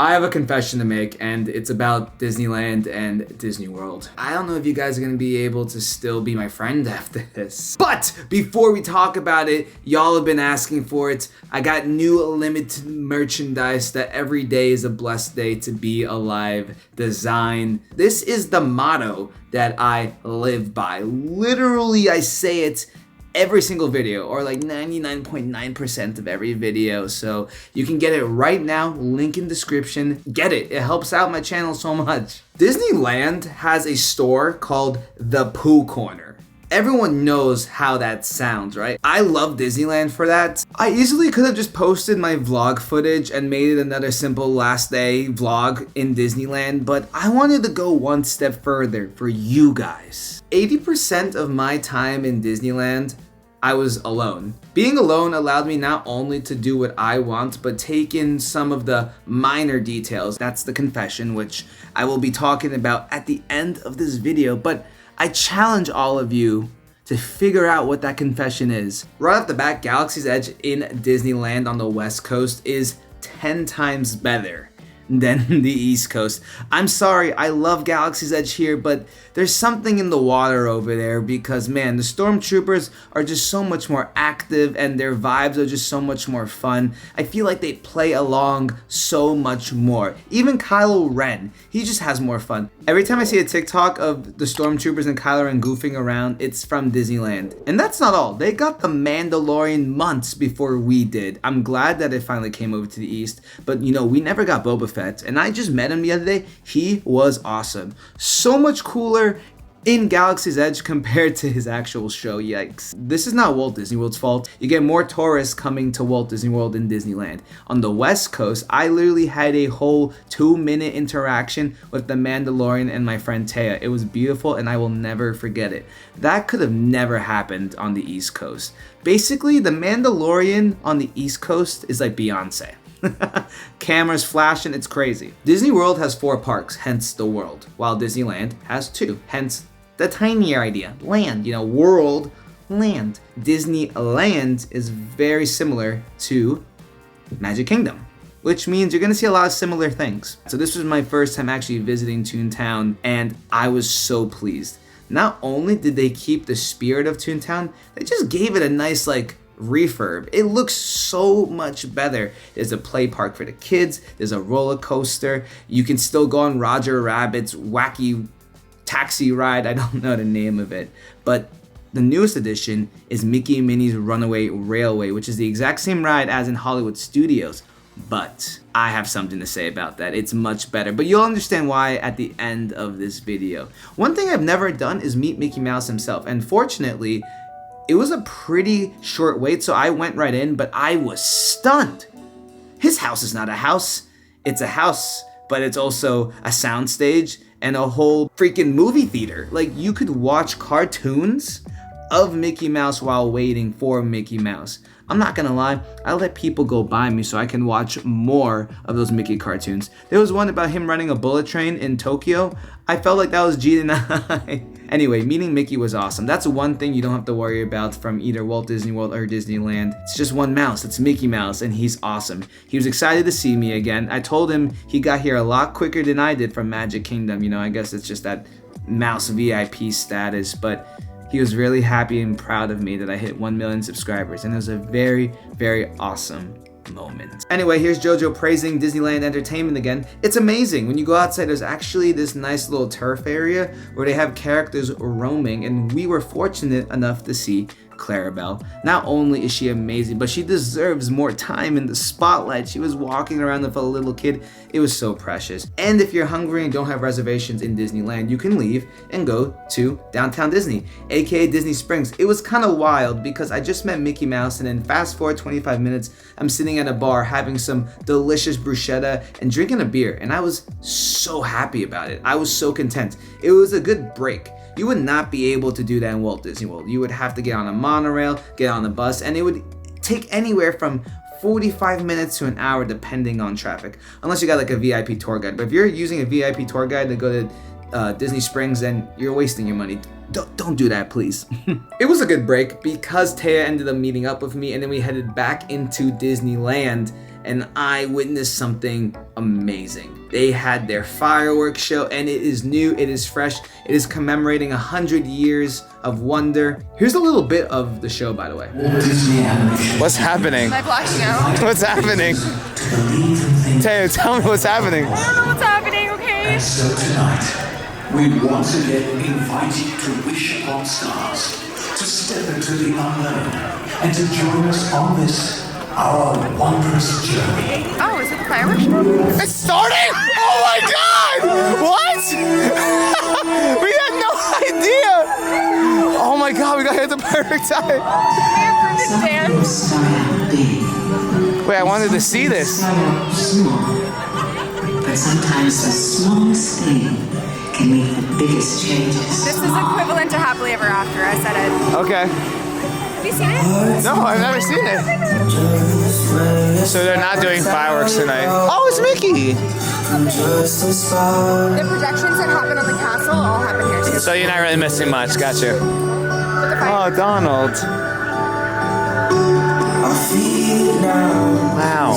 I have a confession to make, and it's about Disneyland and Disney World. I don't know if you guys are gonna be able to still be my friend after this. But before we talk about it, y'all have been asking for it. I got new limited merchandise that every day is a blessed day to be alive design. This is the motto that I live by. Literally, I say it every single video, or like 99.9% of every video. So you can get it right now, link in description. Get it, it helps out my channel so much. Disneyland has a store called the Pooh Corner. Everyone knows how that sounds, right? I love Disneyland for that. I easily could have just posted my vlog footage and made it another simple last day vlog in Disneyland, but I wanted to go one step further for you guys. 80% of my time in Disneyland, I was alone. Being alone allowed me not only to do what I want, but take in some of the minor details. That's the confession, which I will be talking about at the end of this video, but I challenge all of you to figure out what that confession is. Right off the bat, Galaxy's Edge in Disneyland on the West Coast is 10 times better than the East Coast. I'm sorry, I love Galaxy's Edge here, but there's something in the water over there because, man, the Stormtroopers are just so much more active and their vibes are just so much more fun. I feel like they play along so much more. Even Kylo Ren, he just has more fun. Every time I see a TikTok of the Stormtroopers and Kylo Ren goofing around, it's from Disneyland. And that's not all. They got the Mandalorian months before we did. I'm glad that it finally came over to the East, but you know, we never got Boba Fett, and I just met him the other day. He was awesome. So much cooler in Galaxy's Edge compared to his actual show. Yikes. This is not Walt Disney World's fault. You get more tourists coming to Walt Disney World than Disneyland. On the West Coast, I literally had a whole 2-minute interaction with the Mandalorian and my friend Taya. It was beautiful and I will never forget it. That could have never happened on the East Coast. Basically, the Mandalorian on the East Coast is like Beyonce. Cameras flashing, it's crazy. Disney World has 4 parks, hence the world, while Disneyland has 2, hence the tinier idea. Land, you know, world, land. Disneyland is very similar to Magic Kingdom, which means you're gonna see a lot of similar things. So this was my first time actually visiting Toontown, and I was so pleased. Not only did they keep the spirit of Toontown, they just gave it a nice, like, refurb. It looks so much better. There's a play park for the kids, there's a roller coaster, you can still go on Roger Rabbit's wacky taxi ride, I don't know the name of it, but the newest addition is Mickey and Minnie's Runaway Railway, which is the exact same ride as in Hollywood Studios, but I have something to say about that. It's much better, but you'll understand why at the end of this video. One thing I've never done is meet Mickey Mouse himself, and fortunately, it was a pretty short wait, so I went right in, but I was stunned. His house is not a house. It's a house, but it's also a soundstage and a whole freaking movie theater. Like, you could watch cartoons of Mickey Mouse while waiting for Mickey Mouse. I'm not gonna lie, I let people go by me so I can watch more of those Mickey cartoons. There was one about him running a bullet train in Tokyo. I felt like that was G and I. Anyway, meeting Mickey was awesome. That's one thing you don't have to worry about from either Walt Disney World or Disneyland. It's just one mouse, it's Mickey Mouse, and he's awesome. He was excited to see me again. I told him he got here a lot quicker than I did from Magic Kingdom. You know, I guess it's just that mouse VIP status, but he was really happy and proud of me that I hit 1 million subscribers, and it was a very, very awesome moment. Anyway, here's JoJo praising Disneyland Entertainment again. It's amazing. When you go outside, there's actually this nice little turf area where they have characters roaming, and we were fortunate enough to see Clarabelle. Not only is she amazing, but she deserves more time in the spotlight. She was walking around with a little kid. It was so precious. And if you're hungry and don't have reservations in Disneyland, you can leave and go to Downtown Disney, aka Disney Springs. It was kind of wild because I just met Mickey Mouse, and then fast forward 25 minutes, I'm sitting at a bar having some delicious bruschetta and drinking a beer, and I was so happy about it. I was so content. It was a good break. You would not be able to do that in Walt Disney World. You would have to get on a monorail, get on a bus, and it would take anywhere from 45 minutes to an hour depending on traffic, unless you got like a VIP tour guide. But if you're using a VIP tour guide to go to Disney Springs, then you're wasting your money. Don't do that, please. It was a good break because Taya ended up meeting up with me, and then we headed back into Disneyland. and I witnessed something amazing. They had their fireworks show, and it is new, it is fresh, it is commemorating 100 years of wonder. Here's a little bit of the show, by the way. What's happening? Am I blocking out? What's happening? Taylor, tell me what's happening. I don't know what's happening, okay? And so tonight, we once again invite you to wish upon stars, to step into the unknown, and to join us on this, our wondrous journey. Oh, is it the fireworks show? It's starting? Oh my God! What? We had no idea! Oh my God, we got hit the perfect time. We have to dance. Wait, I wanted to see this. Small, but sometimes the smallest thing can make the biggest changes. This is equivalent to Happily Ever After, I said it. Okay. Have you seen it? No, I've never seen it. So they're not doing fireworks tonight. Oh, it's Mickey. The projections that happen on the castle all happen here too. So you're not really missing much, gotcha. But the Oh, fireworks. Donald. Wow.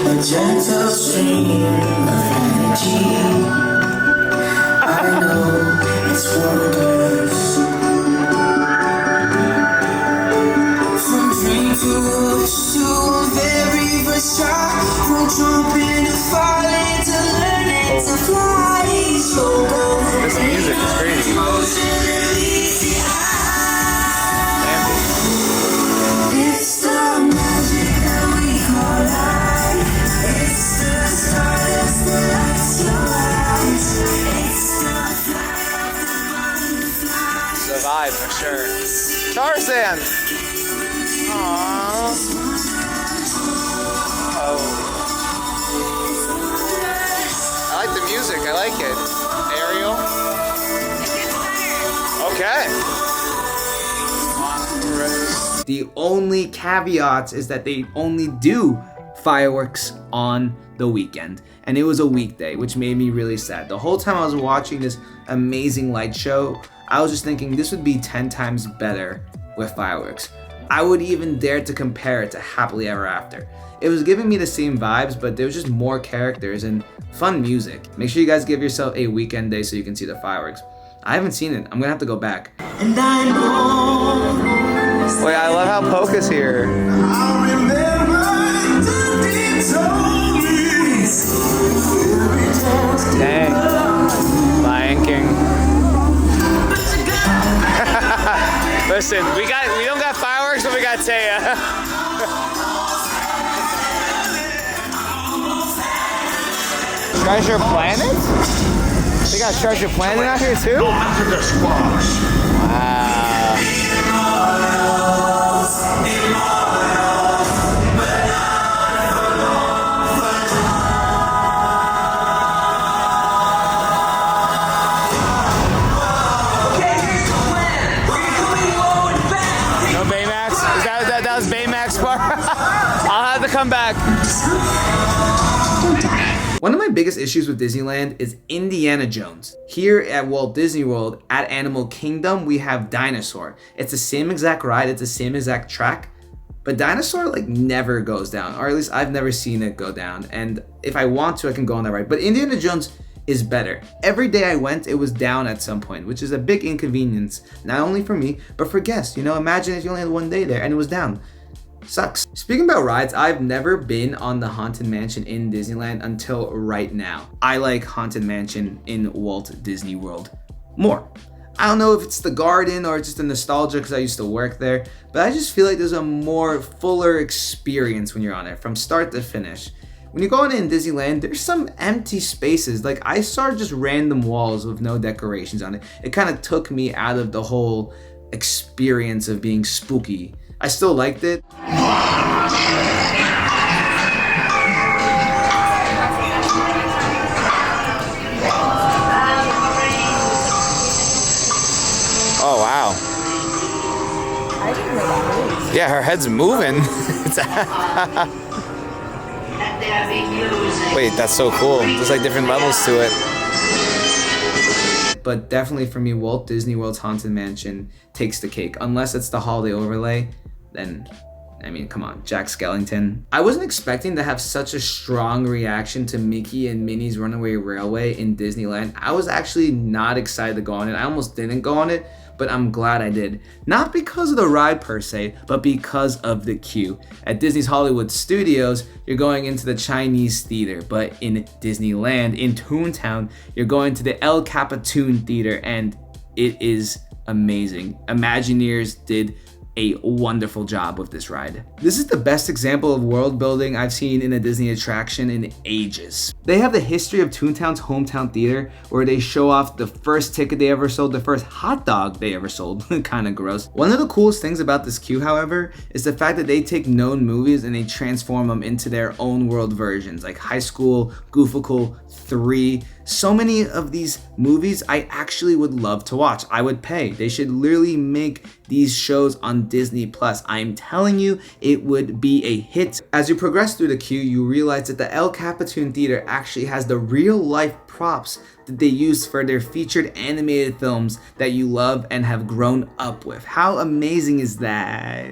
A gentle stream of energy. I know it's wondrous. From dream to wish to a very first try. From jumping to falling to learning to fly. So go. This music is crazy. It's the magic that we call life. It's the stardust that lights your eyes. It's the flight of the butterflies. The vibe for sure. Tarzan. Aww. Oh. I like the music. I like it. Ariel. Okay. The only caveat is that they only do fireworks on the weekend, and it was a weekday, which made me really sad. The whole time I was watching this amazing light show, I was just thinking this would be 10 times better with fireworks. I would even dare to compare it to Happily Ever After. It was giving me the same vibes, but there was just more characters and fun music. Make sure you guys give yourself a weekend day so you can see the fireworks. I haven't seen it. I'm gonna have to go back. And I know. Wait, I love how Polka's here. I remember the deep told me. Dang. Lion King. Listen, we don't got fireworks, but we got Taya. Treasure Planet? They got Treasure Planet out here too? Wow. No Baymax? Is that was Baymax part? I'll have to come back. One of my biggest issues with Disneyland is Indiana Jones. Here at Walt Disney World, at Animal Kingdom, we have Dinosaur. It's the same exact ride, it's the same exact track, but Dinosaur like never goes down, or at least I've never seen it go down. And if I want to, I can go on that ride. But Indiana Jones is better. Every day I went, it was down at some point, which is a big inconvenience, not only for me, but for guests. You know, imagine if you only had one day there and it was down. Sucks. Speaking about rides, I've never been on the Haunted Mansion in Disneyland until right now. I like Haunted Mansion in Walt Disney World more. I don't know if it's the garden or just the nostalgia because I used to work there, but I just feel like there's a more fuller experience when you're on it from start to finish. When you go on in Disneyland, there's some empty spaces. Like I saw just random walls with no decorations on it. It kind of took me out of the whole experience of being spooky. I still liked it. Oh wow. I didn't know that movie. Yeah, her head's moving. Wait, that's so cool. There's like different levels to it. But definitely for me, Walt Disney World's Haunted Mansion takes the cake. Unless it's the holiday overlay, then I mean, come on, Jack Skellington. I wasn't expecting to have such a strong reaction to Mickey and Minnie's Runaway Railway in Disneyland. I was actually not excited to go on it. I almost didn't go on it, but I'm glad I did. Not because of the ride per se, but because of the queue. At Disney's Hollywood Studios, you're going into the Chinese theater, but in Disneyland, in Toontown, you're going to the El Capitan Theater, and it is amazing. Imagineers did a wonderful job with this ride. This is the best example of world building I've seen in a Disney attraction in ages. They have the history of Toontown's hometown theater, where they show off the first ticket they ever sold, the first hot dog they ever sold. Kind of gross. One of the coolest things about this queue, however, is the fact that they take known movies and they transform them into their own world versions, like High School, Goofical 3. So many of these movies I actually would love to watch. I would pay. They should literally make these shows on Disney Plus. I'm telling you, it would be a hit. As you progress through the queue, you realize that the El Capitan Theater actually has the real life props that they use for their featured animated films that you love and have grown up with. How amazing is that?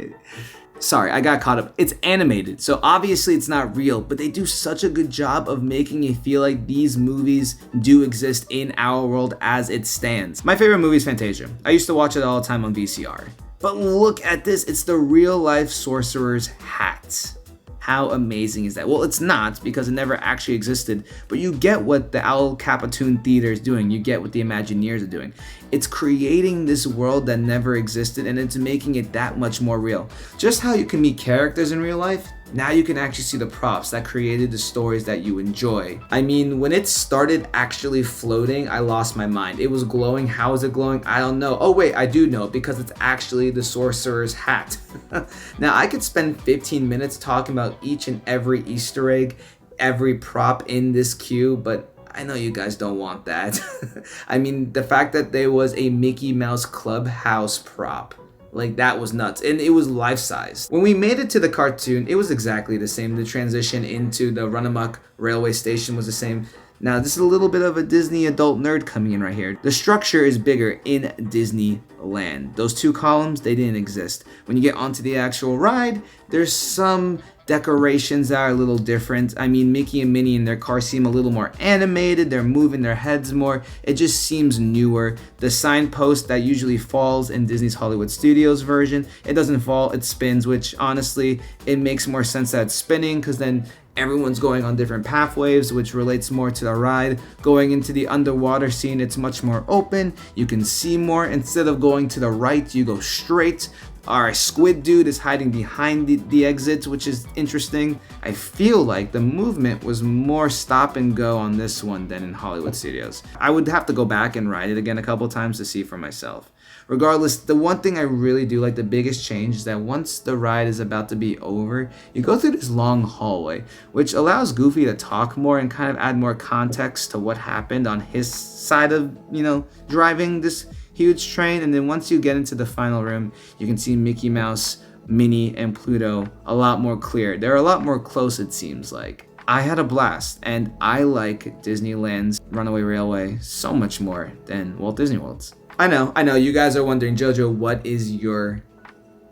Sorry, I got caught up. It's animated, so obviously it's not real, but they do such a good job of making you feel like these movies do exist in our world as it stands. My favorite movie is Fantasia. I used to watch it all the time on VCR. But look at this, it's the real life sorcerer's hat. How amazing is that? Well, it's not, because it never actually existed, but you get what the El Capitan Theater is doing. You get what the Imagineers are doing. It's creating this world that never existed, and it's making it that much more real. Just how you can meet characters in real life, now you can actually see the props that created the stories that you enjoy. I mean, when it started actually floating, I lost my mind. It was glowing. How is it glowing? I don't know. Oh wait, I do know, because it's actually the sorcerer's hat. Now, I could spend 15 minutes talking about each and every Easter egg, every prop in this queue, but I know you guys don't want that. I mean, the fact that there was a Mickey Mouse Clubhouse prop, like, that was nuts, and it was life-size. When we made it to the cartoon, it was exactly the same. The transition into the Runaway Railway station was the same. Now, this is a little bit of a Disney adult nerd coming in right here. The structure is bigger in Disneyland. Those two columns, they didn't exist. When you get onto the actual ride, there's some decorations that are a little different. I mean, Mickey and Minnie in their car seem a little more animated. They're moving their heads more. It just seems newer. The signpost that usually falls in Disney's Hollywood Studios version, it doesn't fall, it spins, which honestly, it makes more sense that it's spinning, because then everyone's going on different pathways, which relates more to the ride. Going into the underwater scene, it's much more open. You can see more. Instead of going to the right, you go straight. Our squid dude is hiding behind the exits, which is interesting. I feel like the movement was more stop and go on this one than in Hollywood Studios. I would have to go back and ride it again a couple times to see for myself. Regardless, the one thing I really do like, the biggest change, is that once the ride is about to be over, you go through this long hallway, which allows Goofy to talk more and kind of add more context to what happened on his side of, driving this huge train. And then once you get into the final room, you can see Mickey Mouse, Minnie, and Pluto a lot more clear. They're a lot more close, it seems like. I had a blast, and I like Disneyland's Runaway Railway so much more than Walt Disney World's. I know, you guys are wondering, JoJo, what is your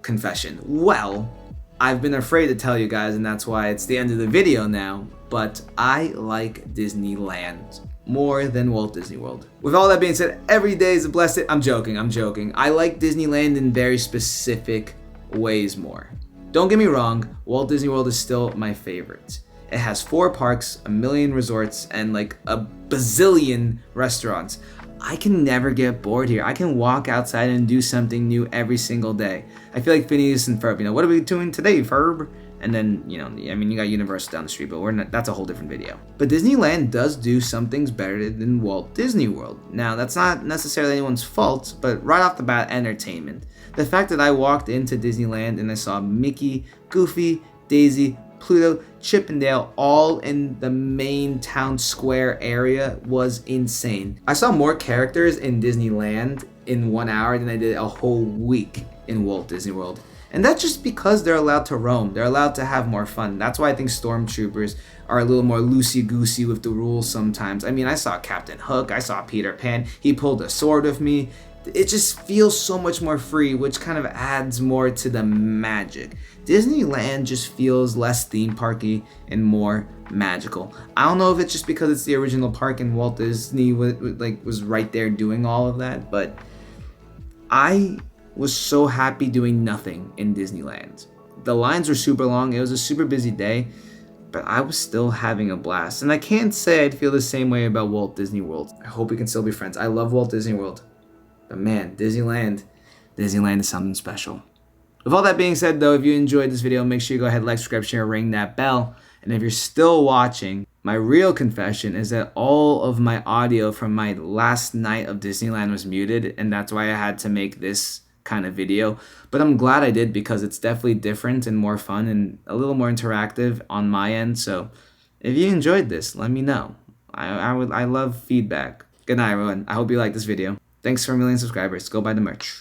confession? Well, I've been afraid to tell you guys, and that's why it's the end of the video now, but I like Disneyland more than Walt Disney World. With all that being said, every day is a blessed. I'm joking. I like Disneyland in very specific ways more. Don't get me wrong, Walt Disney World is still my favorite. It has 4 parks, a million resorts, and like a bazillion restaurants. I can never get bored here. I can walk outside and do something new every single day. I feel like Phineas and Ferb, what are we doing today, Ferb? And then, you got Universal down the street, but that's a whole different video. But Disneyland does do some things better than Walt Disney World. Now, that's not necessarily anyone's fault, but right off the bat, entertainment. The fact that I walked into Disneyland and I saw Mickey, Goofy, Daisy, Pluto, Chip and Dale all in the main town square area was insane. I saw more characters in Disneyland in 1 hour than I did a whole week in Walt Disney World. And that's just because they're allowed to roam. They're allowed to have more fun. That's why I think stormtroopers are a little more loosey-goosey with the rules sometimes. I mean, I saw Captain Hook. I saw Peter Pan. He pulled a sword with me. it just feels so much more free, which kind of adds more to the magic. Disneyland just feels less theme parky and more magical. I don't know if it's just because it's the original park and Walt Disney was right there doing all of that, but I was so happy doing nothing in Disneyland. The lines were super long, it was a super busy day, but I was still having a blast. And I can't say I'd feel the same way about Walt Disney World. I hope we can still be friends. I love Walt Disney World, but man, Disneyland is something special. With all that being said though, if you enjoyed this video, make sure you go ahead, like, subscribe, share, ring that bell. And if you're still watching, my real confession is that all of my audio from my last night of Disneyland was muted, and that's why I had to make this kind of video. But I'm glad I did, because it's definitely different and more fun and a little more interactive on my end. So if you enjoyed this, let me know. I love feedback. Good night, everyone. I hope you liked this video. Thanks for a million subscribers. Go buy the merch.